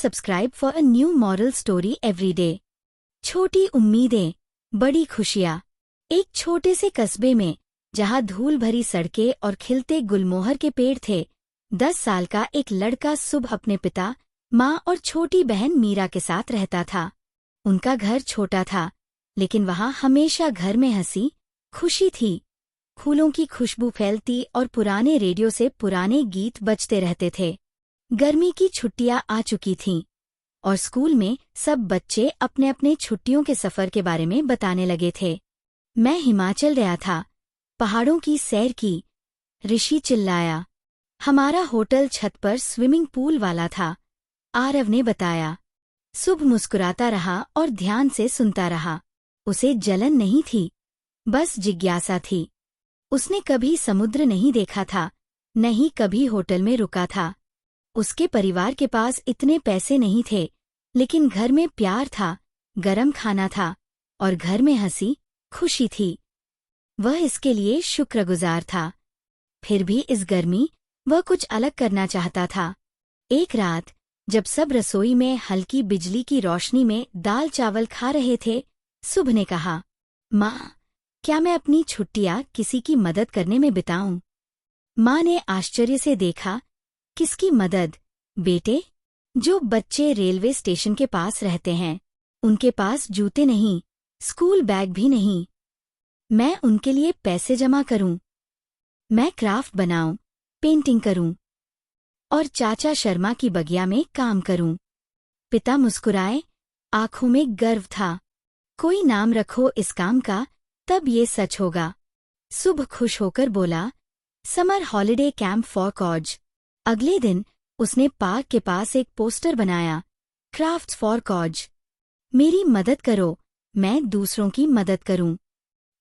Subscribe for a new moral story every day. छोटी उम्मीदें, बड़ी खुशियाँ। एक छोटे से कस्बे में, जहाँ धूल भरी सड़कें और खिलते गुलमोहर के पेड़ थे, 10 साल का एक लड़का शुभ अपने पिता, माँ और छोटी बहन मीरा के साथ रहता था। उनका घर छोटा था, लेकिन वहाँ हमेशा घर में हंसी, खुशी थी। फूलों की खुशबू फैलती और पुराने रेडियो से पुराने गीत बजते रहते थे। गर्मी की छुट्टियां आ चुकी थीं और स्कूल में सब बच्चे अपने अपने छुट्टियों के सफर के बारे में बताने लगे थे। मैं हिमाचल गया था, पहाड़ों की सैर की। ऋषि चिल्लाया। हमारा होटल छत पर स्विमिंग पूल वाला था, आरव ने बताया। शुभ मुस्कुराता रहा और ध्यान से सुनता रहा। उसे जलन नहीं थी, बस जिज्ञासा थी। उसने कभी समुद्र नहीं देखा था, न ही कभी होटल में रुका था। उसके परिवार के पास इतने पैसे नहीं थे, लेकिन घर में प्यार था, गरम खाना था और घर में हंसी, खुशी थी। वह इसके लिए शुक्रगुजार था। फिर भी इस गर्मी वह कुछ अलग करना चाहता था। एक रात, जब सब रसोई में हल्की बिजली की रोशनी में दाल चावल खा रहे थे, शुभ ने कहा, माँ, क्या मैं अपनी छुट्टियां किसी की मदद करने में बिताऊं? माँ ने आश्चर्य से देखा। किसकी मदद, बेटे? जो बच्चे रेलवे स्टेशन के पास रहते हैं, उनके पास जूते नहीं, स्कूल बैग भी नहीं। मैं उनके लिए पैसे जमा करूं। मैं क्राफ्ट बनाऊं, पेंटिंग करूं और चाचा शर्मा की बगिया में काम करूं। पिता मुस्कुराए, आंखों में गर्व था। कोई नाम रखो इस काम का, तब ये सच होगा। शुभ खुश होकर बोला, summer holiday camp for cause. अगले दिन उसने पार्क के पास एक पोस्टर बनाया, क्राफ्ट्स फॉर कॉज। मेरी मदद करो, मैं दूसरों की मदद करूं।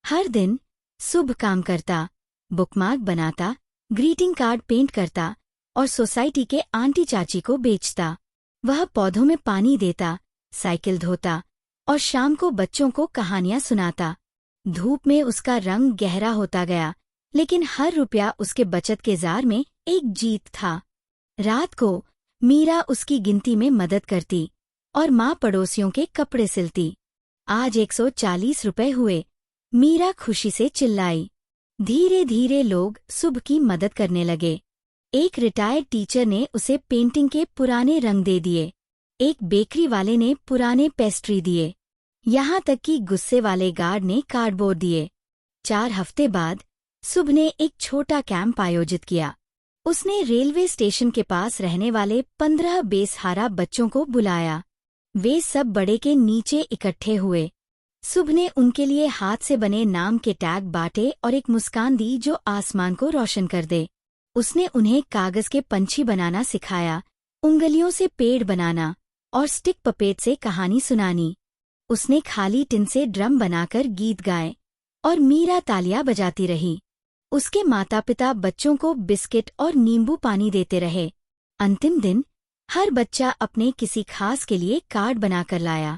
हर दिन शुभ काम करता, बुकमार्क बनाता, ग्रीटिंग कार्ड पेंट करता और सोसाइटी के आंटी चाची को बेचता। वह पौधों में पानी देता, साइकिल धोता और शाम को बच्चों को कहानियां सुनाता। धूप में उसका रंग गहरा होता गया, लेकिन हर रुपया उसके बचत के जार में एक जीत था। रात को मीरा उसकी गिनती में मदद करती और माँ पड़ोसियों के कपड़े सिलती। आज 140 रुपए हुए, मीरा खुशी से चिल्लाई। धीरे धीरे लोग शुभ की मदद करने लगे। एक रिटायर्ड टीचर ने उसे पेंटिंग के पुराने रंग दे दिए। एक बेकरी वाले ने पुराने पेस्ट्री दिए। यहाँ तक कि गुस्से वाले गार्ड ने कार्डबोर्ड दिए। 4 हफ्ते बाद शुभ ने एक छोटा कैंप आयोजित किया। उसने रेलवे स्टेशन के पास रहने वाले 15 बेसहारा बच्चों को बुलाया। वे सब बड़े के नीचे इकट्ठे हुए। शुभ ने उनके लिए हाथ से बने नाम के टैग बांटे और एक मुस्कान दी जो आसमान को रोशन कर दे। उसने उन्हें कागज के पंछी बनाना सिखाया, उंगलियों से पेड़ बनाना और स्टिक पपेट से कहानी सुनानी। उसने खाली टिन से ड्रम बनाकर गीत गाए और मीरा तालियां बजाती रही। उसके माता पिता बच्चों को बिस्किट और नींबू पानी देते रहे। अंतिम दिन हर बच्चा अपने किसी खास के लिए कार्ड बनाकर लाया।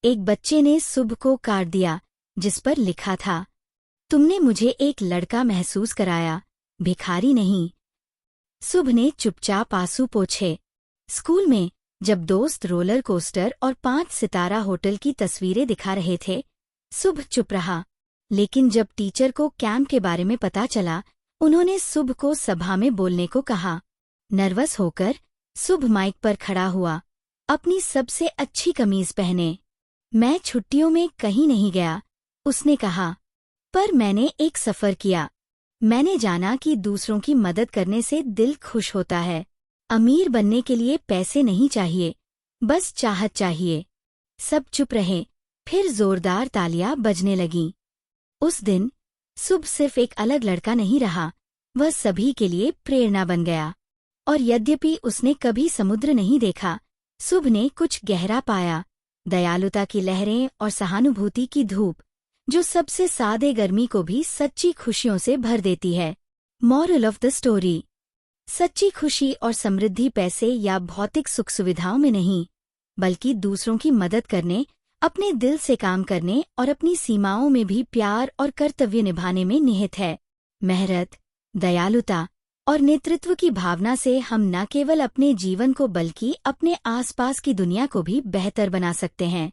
एक बच्चे ने शुभ को कार्ड दिया, जिस पर लिखा था, तुमने मुझे एक लड़का महसूस कराया, भिखारी नहीं। शुभ ने चुपचाप आंसू पोंछे। स्कूल में जब दोस्त रोलर कोस्टर और 5 सितारा होटल की तस्वीरें दिखा रहे थे, शुभ चुप रहा। लेकिन जब टीचर को कैंप के बारे में पता चला, उन्होंने शुभ को सभा में बोलने को कहा। नर्वस होकर शुभ माइक पर खड़ा हुआ, अपनी सबसे अच्छी कमीज पहने। मैं छुट्टियों में कहीं नहीं गया, उसने कहा, पर मैंने एक सफर किया। मैंने जाना कि दूसरों की मदद करने से दिल खुश होता है। अमीर बनने के लिए पैसे नहीं चाहिए, बस चाहत चाहिए। सब चुप रहे, फिर जोरदार तालियां बजने लगीं। उस दिन शुभ सिर्फ एक अलग लड़का नहीं रहा, वह सभी के लिए प्रेरणा बन गया। और यद्यपि उसने कभी समुद्र नहीं देखा, शुभ ने कुछ गहरा पाया, दयालुता की लहरें और सहानुभूति की धूप, जो सबसे सादे गर्मी को भी सच्ची खुशियों से भर देती है। मॉरल ऑफ द स्टोरी: सच्ची खुशी और समृद्धि पैसे या भौतिक सुख सुविधाओं में नहीं, बल्कि दूसरों की मदद करने, अपने दिल से काम करने और अपनी सीमाओं में भी प्यार और कर्तव्य निभाने में निहित है। मेहनत, दयालुता और नेतृत्व की भावना से हम न केवल अपने जीवन को बल्कि अपने आसपास की दुनिया को भी बेहतर बना सकते हैं।